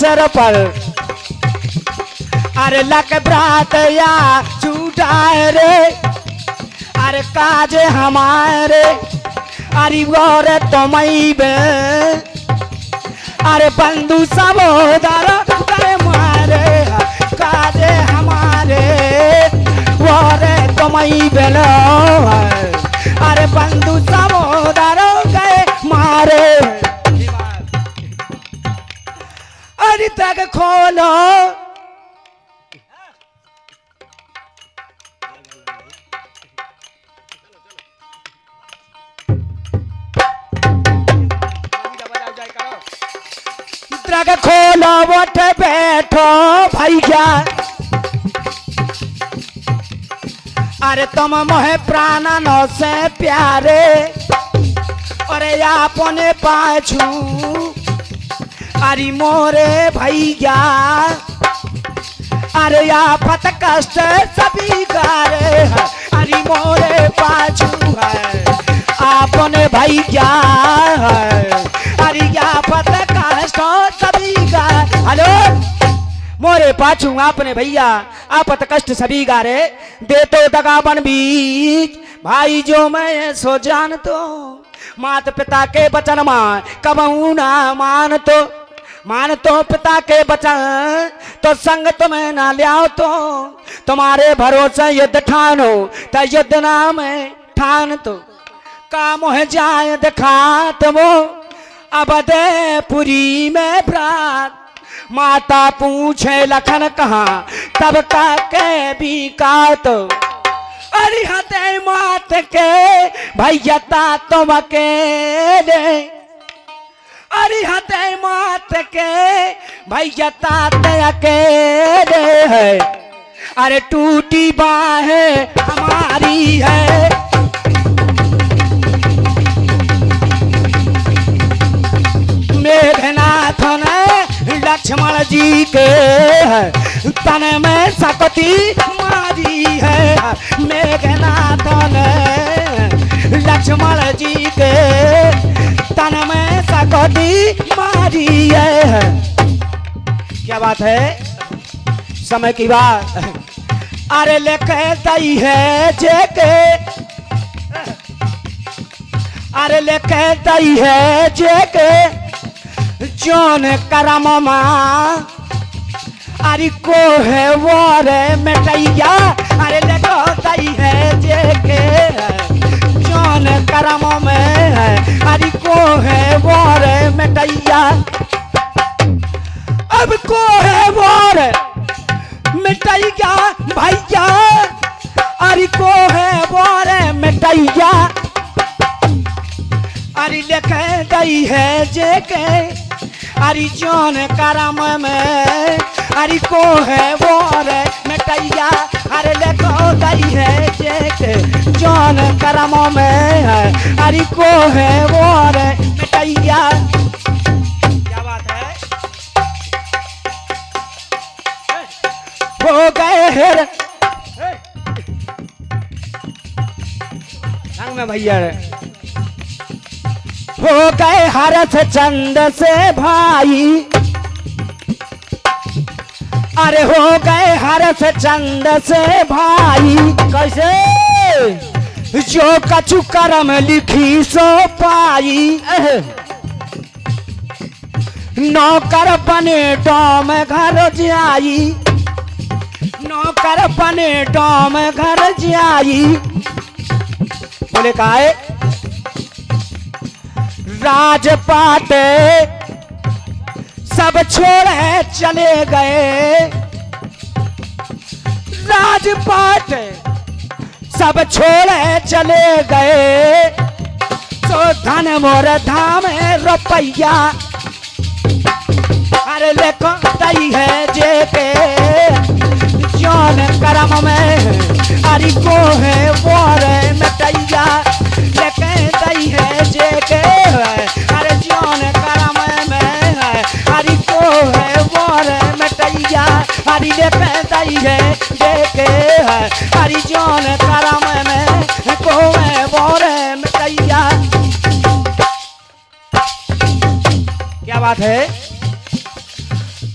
अवसर पर अरे लक ब्रात या छूटाए रे अरे काज हमारे अरे और तुम्हें बे अरे बंधु सहोदर करे मारे काज हमारे और तुम्हें बेलो अरे बंधु सहोदर गए मारे अरे तक खोलो ट्रक खोलो वट बैठो भैया अरे तुम मोहे प्राणन से प्यारे अरे अपने पाछू अरे मोरे भैया अरे आफत कष्ट सभी गारे अरे मोरे पाछू है अपने भैया अरे आफत कष्ट सभी गा हेलो मोरे पाछू अपने भैया आफत कष्ट सभी गारे दे तो दगाबन बीच भाई जो मैं सो जान तो माता पिता के वचन मान कबहू ना मान तो पिता के वचन तो संग तुम्हें ना लियाओ तो तुम्हारे भरोसे युद्ध ठानो तो युद्ध नाम ठान तो काम हो जाए दिखा वो अवधपुरी में प्रात माता पूछे लखन कहाँ तब का के भी का तो अरे हते मात के भैया तुम अकेले अरे हते मात के भैया अकेले है अरे टूटी बाहें हमारी है मेघनाथ ने लक्ष्मण जी के तन में सकती मारी है मेघनाथ ने लक्ष्मण जी के तन में सकती मारी है क्या बात है समय की बात अरे लेके दई है जेके अरे लेके दई है जेके जोन करम माँ अरे को है वो रे मिटैया अरे लेको दई है जेके जोन करम में है अरे को है वो रे मिटैया अब को है वो रे मिटैया भैया अरे को है वो रे मिटैया अरे लेके गई है जेके अरे जोन करम में अरे को है वो रे मिटैया अरे लेको गई है जेके जोन करम में है अरे को है वो रे मिटैया क्या बात है हो गए हेर संग में भैया हो गए हरथ चंद से भाई अरे हो गए हरथ चंद से भाई कैसे जो कछु करम लिखी सो पाई नौकर बने डोम घर जाई नौकर बने डोम घर जाई बोले काहे राजपाट सब छोड़े चले गए राजपाट सब छोड़े चले गए तो धन मोर धाम रुपैया अरे लेको दई है जेके जोन करम में अरे को है वो रे मिटैया लेके दई है जेके अरे जोन करम में है अरे को है वो रे मिटैया अरे लेके दई है जेके अरे जोन करम में को है वो रे मिटैया क्या बात है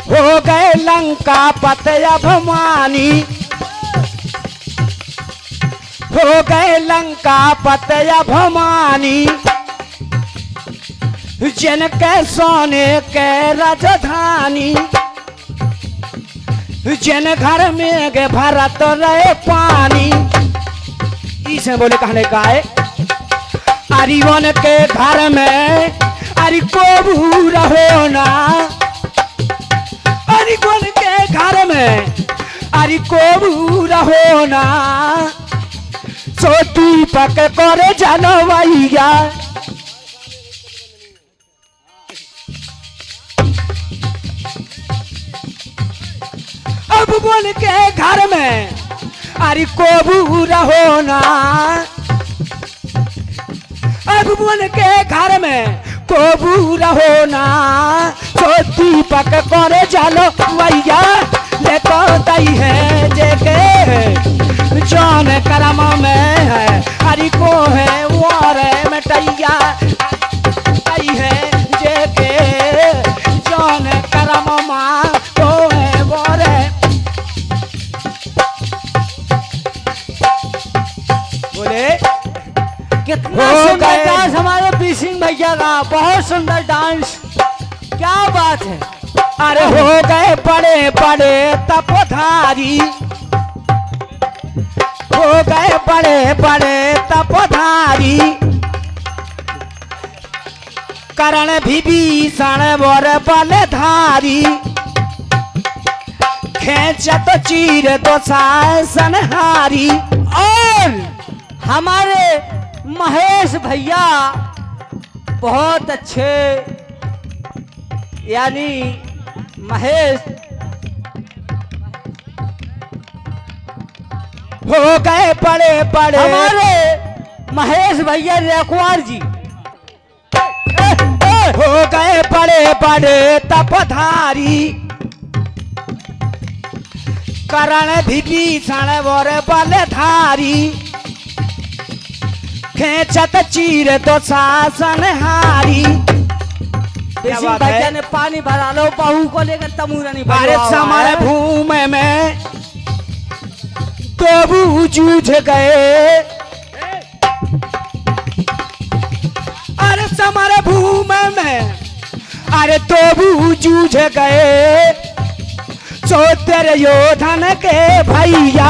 हो गए लंका पत अभिमानी, हो गए लंका पत अभिमानी, जिनके सोने के राजधानी, जिन घर में गे भरत रहे पानी। इसे बोले कहने का है अरिवन के घर में अरि को रहो ना, अरिवन के घर में अरि को रहो ना, सो दीपक करे जनवैया। अब बोल के घर में अरे को रहो ना, अब बोल के घर में को रहो ना, तो दीपक करे चलो भैया। देखो तई है जेके जौन करम में है हरि को है वार मिटैया, तई है जेके जौन करम माँ को है वार। बोले कितना सुंदर डांस हमारे पी सिंह भैया का, बहुत सुंदर डांस, क्या बात है। अरे हो गए बड़े बड़े तपधारी, हो गए बड़े बड़े तपधारी, करण विभीषण वर बलधारी, खेचत चीर दो संहारी। और हमारे महेश भैया बहुत अच्छे, यानी महेश हो गए बड़े बड़े हमारे महेश भैया रेखवार जी हो गए बड़े बड़े तपधारी, करण विभीषण वर बलधारी, खेचत चीर दो संहारी। भैया ने पानी भरा लो, बहू को लेकर तमूरा नहीं अरे समर भूमि में तो जूझ गए, अरे समर भूमि में अरे तो जूझ गए, सो तेरे योधन के भैया।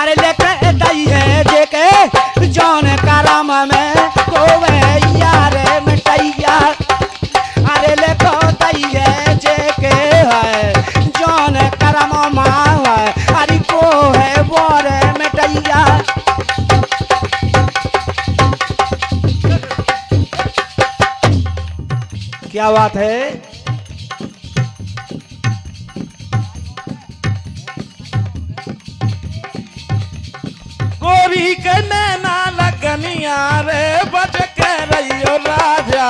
अरे लेके दई है जेके जौन करम में को यार मिटैया, अरे लेको दई है जेके है जौन करम माँ अरे को है बोर मिटैया। क्या बात है। गोरी के नैना लगनिया रे बच के रहियो राजा,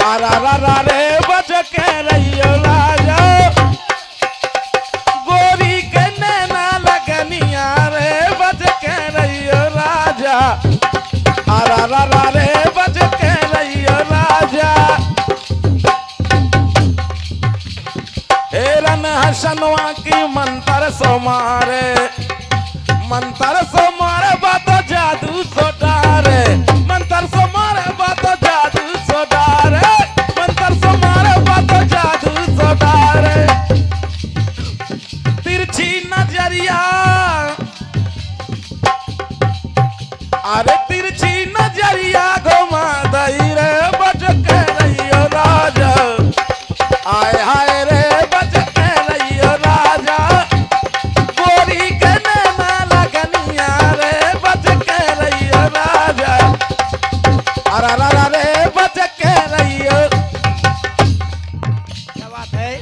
आरा रे बच के रहियो राजा। गोरी के नैना लगनिया रे बच के रहियो राजा, आरा रे बच के रहियो राजा। हेरन हसनवा की मंत्र सो मारे, मंत्र सो मारे बात जादू सो डारे, मंत्र सो मारे बात जादू सो डारे, मंत्र सो मारे बात जादू सो डारे। तिरछी नजरिया, अरे तिरछी नजरिया घुमा दई रे बच के रहियो राजा, आय हाय रे बच के रहियो राजा। गोरी के नैना लगनिया रे बच के रहियो राजा, अरा रे बच के रहियो। क्या बात है।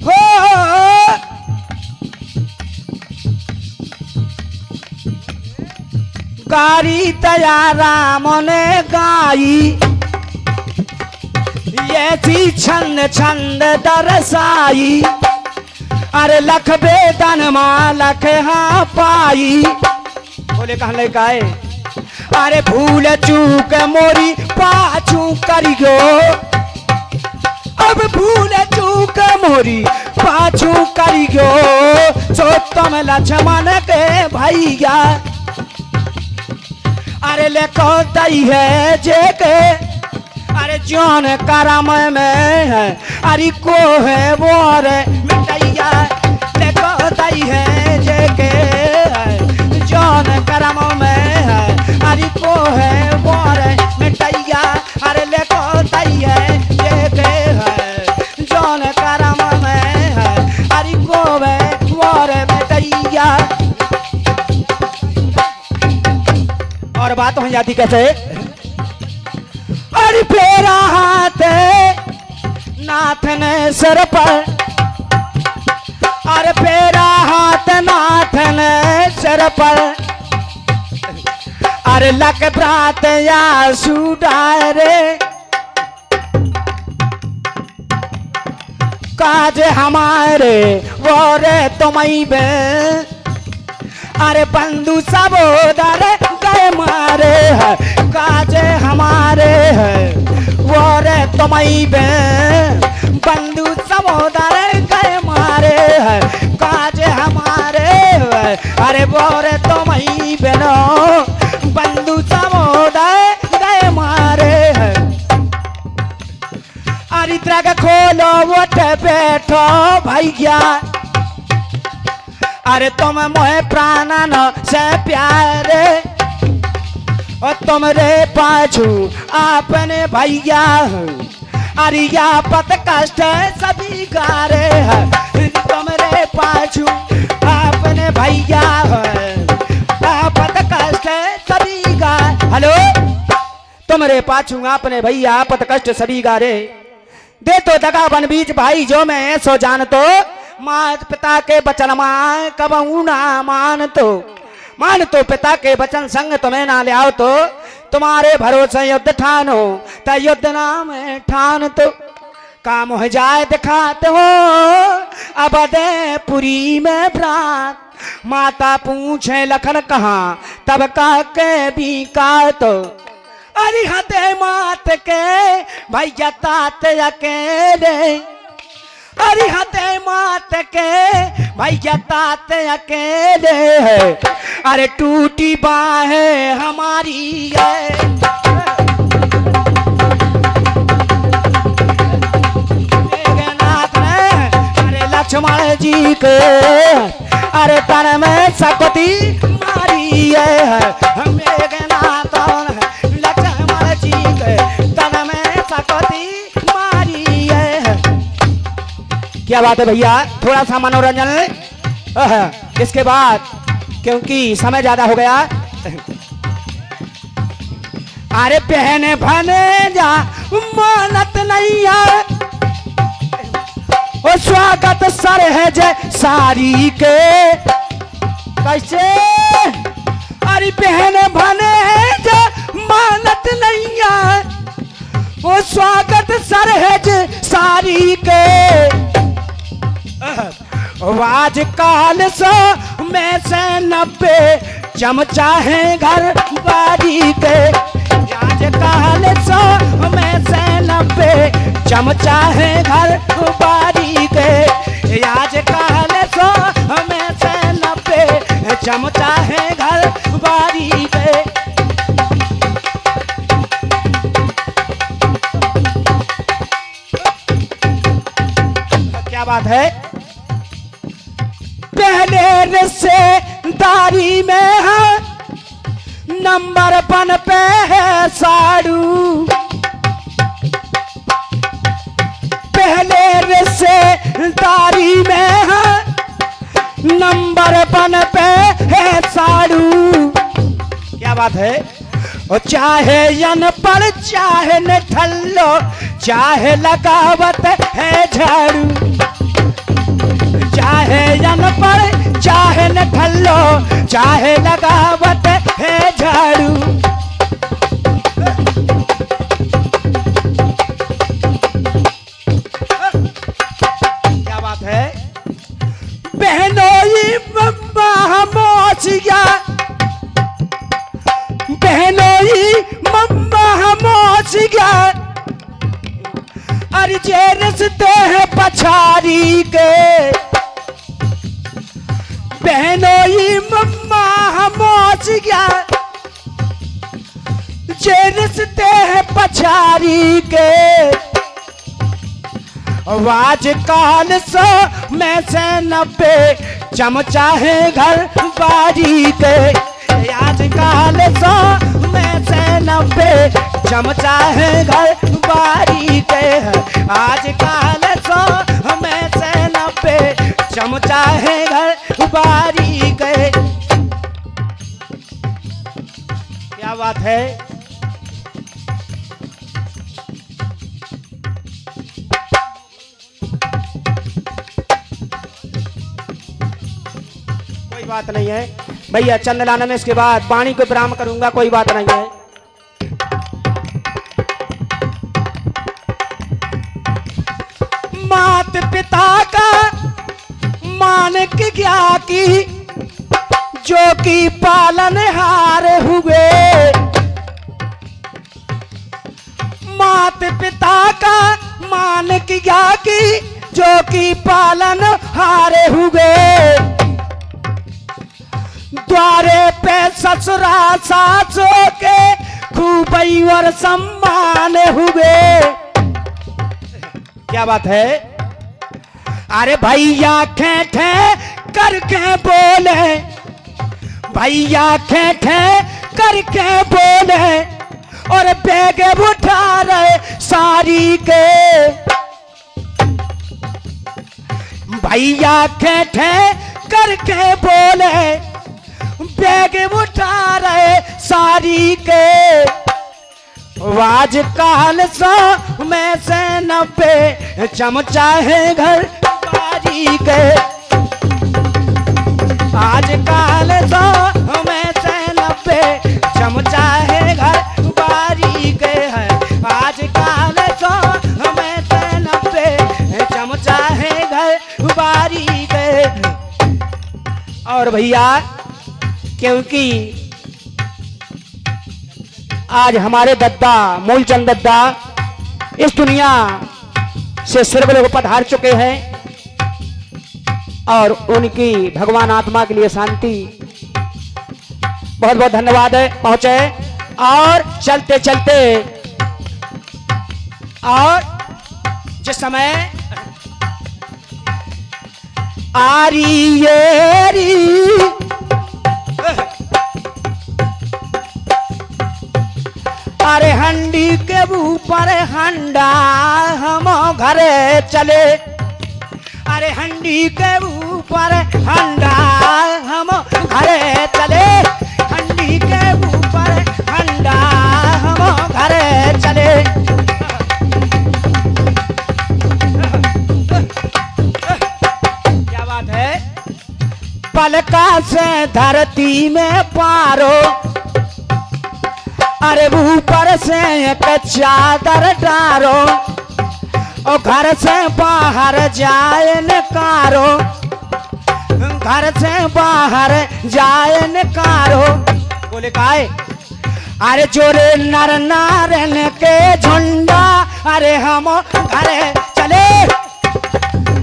हो गारी तया राम ने गाई, ऐसी छंद छंद दरसाई, अरे लख बेदन माँ लख हाँ पाई। बोले कहने गाए अरे भूल चूक मोरी पाछू करियो, अब मोरी पाछू करियो सो तुम लक्ष्मण के भैया अरे लेको दई है जे के अरे जौन करम में है अरे को है वो रे मिटैया लेको दई है जे के जौन करम में है अरे को है वो रे मिटैया अरे लेको दई है जे के जौन करम में है अरे को है वो रे मिटैया। और बात हो जाती कैसे अरे फेरा हाथ नाथ ने सर पर अरे फेरा हाथ नाथ ने सर पर अरे लक प्रात या सुडारे काज हमारे वो रे तुम्हें बे अरे बंधु सबोदर गए मारे है काजे हमारे है वो रे तुम्हें बे बंधु सबोदर गए मारे है काजे हमारे है अरे वो रे तुम्हें बेनो बंधु सबोदर गए मारे है अरे द्रग खोलो उठ बैठो भैया अरे तुम मोहे प्राणन से प्यारे और तुम रे पाछू आपने भैया अरे पत कष्ट सभी गारे है तुम रे पाछू आपने भैया पत कष्ट सभी गा हेलो तुम रे पाछू आपने भैया पत कष्ट सभी गारे दे तो दगा बन बीच भाई जो मैं सो जान तो मात पिता के वचन मान कबहू ना मान तो पिता के वचन संग तुम्हें ना ले आओ तो तुम्हारे भरोसे युद्ध ठानो त युद्ध नाम ठान तो काम हो जाए दिखाते हो अबदपुरी में प्रात माता पूछे लखन कहाँ तब का के भी का तो अरे हते मात के भैया तात अकेले अरे हते मात के भैया तात अकेले है अरे टूटी बाहें हमारी है मेघनाथ ने अरे लक्ष्मण जी के अरे तन में सकती मारी है मेघनाथ लक्ष्मण जी के तन में सकती मारी है। क्या बात है भैया थोड़ा सा मनोरंजन इसके बाद क्योंकि समय ज्यादा हो गया अरे बहने भने जा मानत नहीं है ओ स्वागत सर है जय सारी के कैसे अरे बहने भने जा मानत नहीं है वो स्वागत सर है जय सारी के आज काल सो में से 90 चमचा है घर बारी के आज काल सो में से 90 चमचा है घर बारी के आज काल सो में से 90 चमचा है घर बारी के। क्या बात है पहले से दारी में है नंबर 1 पे है साड़ू पहले से दारी में है नंबर 1 पे है साड़ू। क्या बात है और चाहे यन पर चाहे न ठल्लो चाहे लगावत है झाड़ू चाहे यन पर चाहे न ठल्लो चाहे लगावत है झाड़ू। क्या बात है बहनोई मम्मा मोचिया बहनोई मम्मा मोचिया अरे जे रिश्ते हैं पछारी के बहनोई मम्मा हमोच गया जे रिश्ते हैं पछारी के आज काल 100 में से 90 चमचा है घर बारी के आज काल 100 में से 90 चमचा है घर बारी के आज काल 100 में से 90 चमचा है घर बारी के। क्या बात है। कोई बात नहीं है भैया, चंद लाना में इसके बाद वाणी को विराम करूंगा, कोई बात नहीं है। मात पिता का मानक क्या की जो कि पालनहार हुए मात पिता का मानक क्या की जो कि पालनहार हुए द्वारे पे ससुरा सासों के खूब और सम्मान हुए। क्या बात है। अरे भैया ठे करके बोले भैया ठे करके बोले और बैग उठा रहे सारी के भैया ठे करके बोले बैग उठा रहे सारी के आज काल 100 में से 90 चमचा है घर बारी के आज काल 100 में से 90 चमचा है घर बारी के है आज काल 100 में से 90 चमचा है घर बारी के। और भैया क्योंकि आज हमारे दद्दा मूलचंद दद्दा इस दुनिया से स्वर्गलोक पधार चुके हैं और उनकी भगवान आत्मा के लिए शांति बहुत बहुत धन्यवाद है पहुंचे। और चलते चलते और जिस समय आरी अरे हंडी के ऊपर हंडा हम घरे चले अरे हंडी के ऊपर हंडा हम घरे चले हंडी के ऊपर हंडा हम घरे चले। क्या बात है। पलका से धरती में पारो अरे ऊपर से एक चादर डारो और घर से बाहर जाए निकारो घर से बाहर जाए निकारो। बोले काहे। अरे जोरे नर नारन के झुंडा अरे हम घरे चले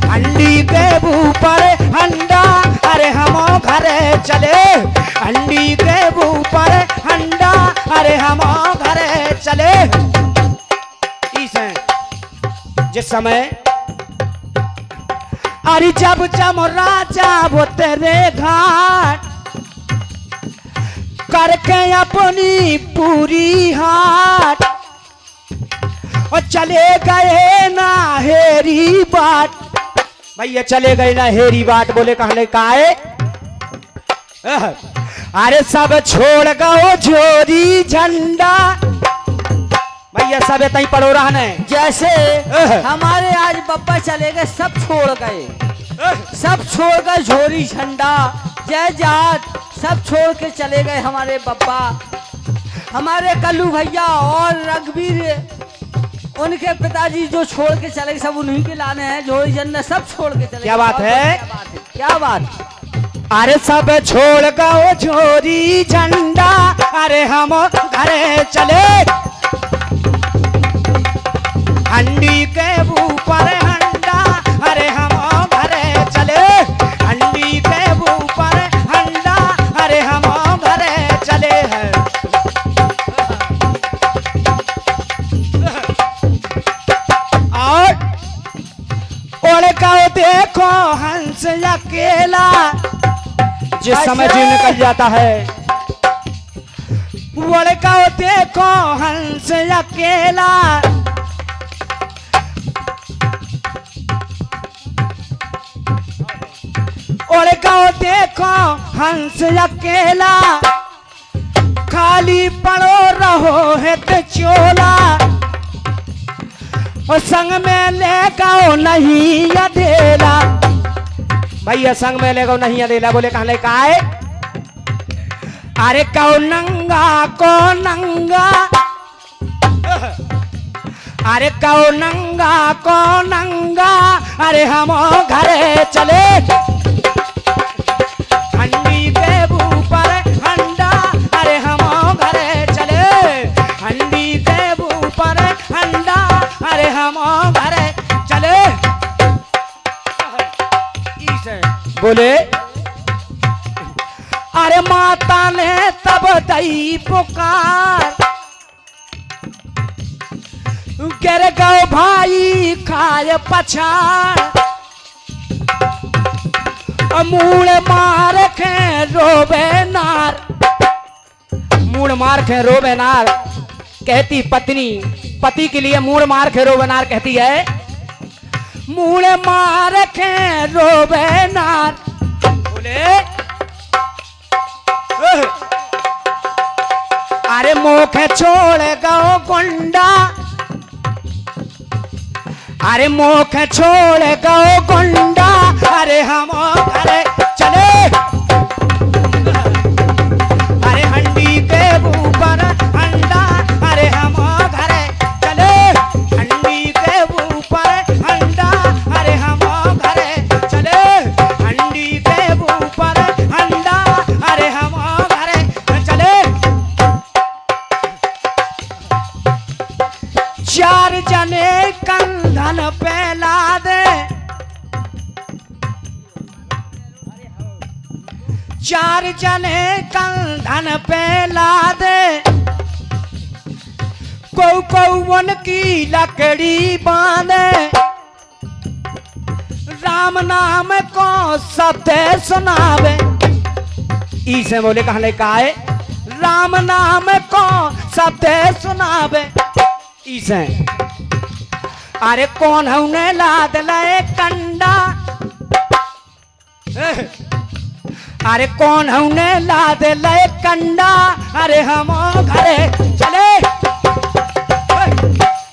हंडी के ऊपर हंडा अरे हम घरे चले हंडी के ऊपर हंडा अरे हम घरे चले। जिस समय अरे जब जब राजा वो तेरे घाट करके अपनी पूरी हाट और चले गए ना हेरी बाट भैया चले गए ना हेरी बाट। बोले कहने का है अरे सब छोड़ गओ जोरी झंडा भैया सब तई पड़ो रहने जैसे हमारे आज बब्बा चले गए सब छोड़ गए झोरी झंडा जय जात सब छोड़ के चले गए हमारे बब्बा। हमारे कल्लू भैया और रघुवीर उनके पिताजी जो छोड़ के चले गए सब उन्हीं के लाने हैं झोरी झंडा सब छोड़ के चले। क्या बात है। क्या बात। अरे सब छोड़ गओ झोरी झंडा अरे हम घरे चले हंडी के देखो हंस अकेला, जिस समय जीव निकल जाता है। लड़का देखो हंस अकेला, लड़का देखो हंस अकेला, खाली पड़ो रहो है तो चोला, और संग में ले गाओ नहीं अधेला। भैया संग में ले गाओ नहीं अधेला, बोले कहाँ ले का है? अरे को नंगा को नंगा, अरे को नंगा, अरे हम घरे चले, हंडी के ऊपर हंडा, अरे हम घरे चले, हंडी के ऊपर हंडा, अरे हम घरे चले। बोले अरे माता ने तब दई पुकार, गिर गो भाई खाए पछाड़, मूड़ मार खे रोबे नार, मूड़ मार खे रोबे नार कहती पत्नी, पति के लिए मूड़ मार खे रोबे नार कहती है। मूड़ मार खे रोबे नार, बोले अरे मोखे छोड़ गो गुंडा, अरे मोखे छोड़ गो गुंडा, अरे हम घरे चले, अरे हंडी के ऊपर हंडा, अरे हम घरे चले, हंडी के ऊपर हंडा, अरे हम घरे चले, हंडी के ऊपर हंडा, अरे हम घरे चले। चार जने कंधन पे लादे, चार जने कंधन पे लादे, कौन की लकड़ी बांधे, राम नाम को सत्य सुनावे। इसे बोले कहने का है, राम नाम को सत्य सुनावे। इसे अरे कौन है लाद ले कंडा, अरे कौन है लाद ले कंडा, अरे हम घरे चले,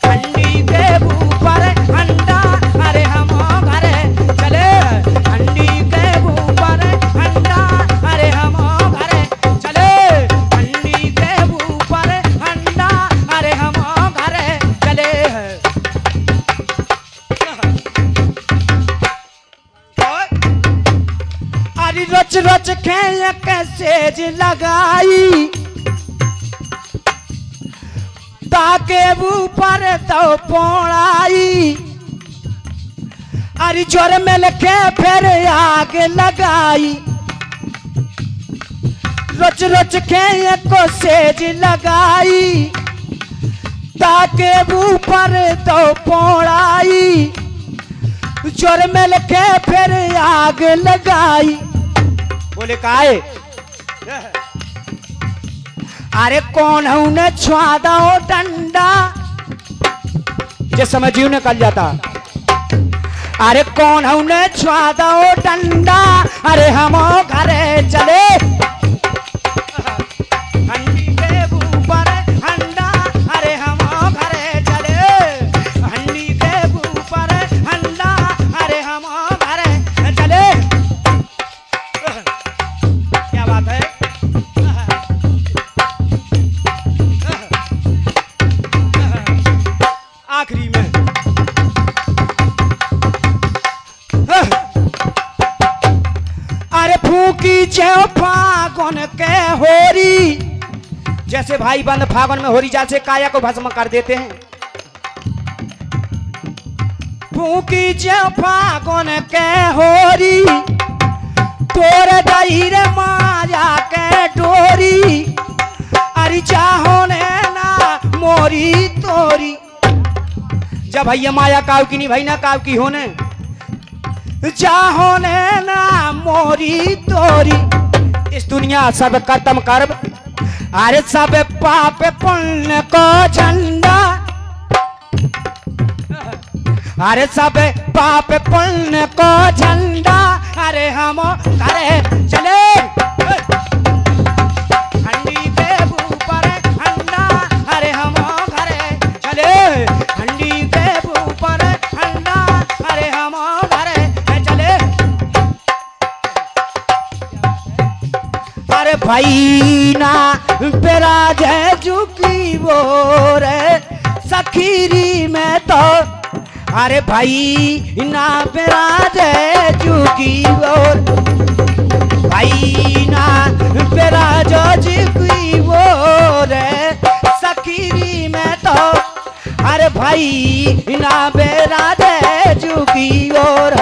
हंडी के ऊपर हंडा, अरे हम घरे चले, हंडी के ऊपर हंडा, अरे हम घरे चले, हंडी के ऊपर हंडा, अरे हम घरे चले। अरे रच रच खेल कैसेज लगाई, ताके ऊपर तो पौड़ाई, अरे जोर में लखे फिर आग लगाई, रच रच खेल को सेज लगाई, ताके ऊपर तो पौड़ाई, जोर में लखे फिर आग लगाई। बोले काहे? अरे कौन है उन्हें छुआदा हो डंडा, जिस समय जीव निकल जाता। अरे कौन है उन्हें छुआदा हो डंडा, अरे हम घरे चले, हंडी के ऊपर हंडा, अरे हम घरे चले, हंडी के ऊपर हंडा, अरे हम घरे चले। क्या बात है? आखिरी में अरे फूकी जो फागुन के होरी, जैसे भाई बंद फागुन में होरी जाल से काया को भस्म कर देते हैं। फूकी जो फागुन के होरी, तोर दहीर माया के डोरी, अरे चाहो ने ना मोरी तोरी। जब भैया माया काव की नहीं भाई ना काव की होने, जाहो ने ना मोरी तोरी इस दुनिया सब खत्म कर अरे सब पाप पुण्य को झंडा अरे सब पाप पुण्य को झंडा अरे हम करे चले हंडी पे ऊपर ठंडा अरे हम घरे चले हंडी पे ऊपर ठंडा अरे हम घरे चले अरे भाई ना पेरा जय झुकी वो रे सखीरी में तो अरे भाई ना पेरा जय झुकी वो भाई ना पेरा जो झुकी वो रे सखीरी में तो अरे भाई ना पेरा जय झुकी और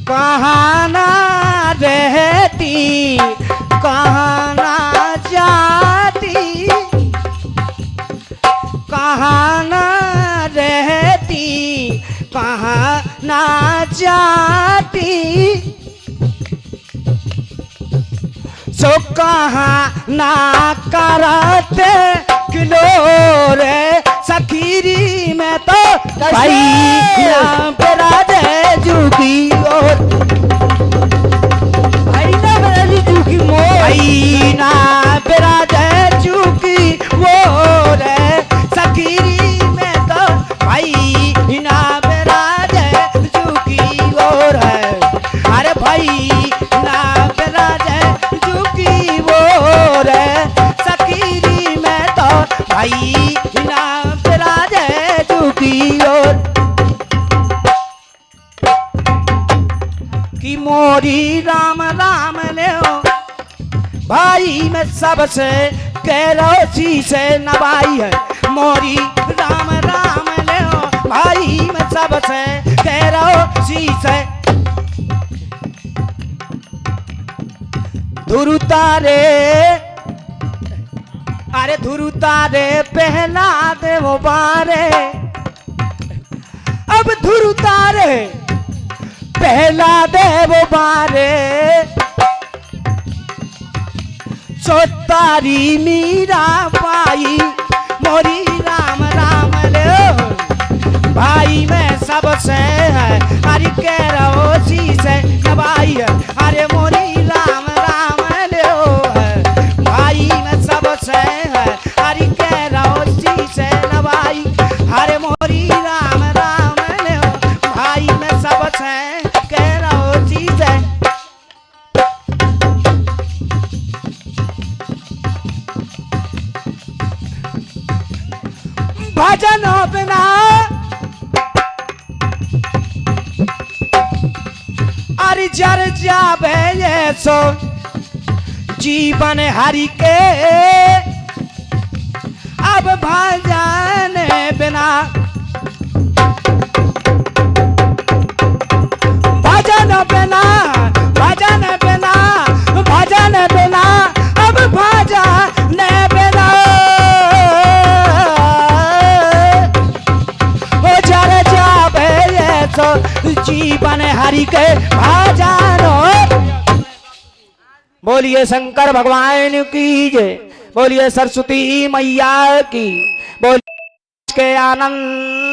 कहाँ ना रहती कहाँ ना जाती कहाँ ना रहती कहाँ ना जाती सो कहाँ ना करते किलो रे सखीरी में तो भाई ना पेरा दे जुगी और भाई ना मेरा जी झुकी मोर भाई ना पेरा दे जुगी वो रे सखीरी में तो भाई ना पेरा दे जुगी और है अरे भाई ना पेरा दे जुगी वो रे सखीरी में तो भाई ना पेरा दे जुगी और कि मोरी राम राम ले भाई मैं सबसे कह सी से नवाई है मोरी राम राम ले भाई मैं सबसे कह सी से धुरु तारे अरे धुरु तारे पहला दे वो बारे अब धुरु तारे पहला देव बारे सो तारी मीरा पाई मोरी राम राम ले भाई मैं सबसे है अरे कह रहो सी से नवाई है अरे मोरी राम राम ले है भाई मैं सबसे है अरे कह रहो सी से नवाई अरे मोरी राम राम ले भाई मैं सबसे भजन बिना अरे जर जाबे ये सो जीवन हरि के अब भजन बिना भजन बिना भजन बिना भजन बिना अब भजन बिना जीवन हरि के भजनो बोलिए शंकर भगवान की जय बोलिए सरस्वती मैया की बोलिए के आनंद।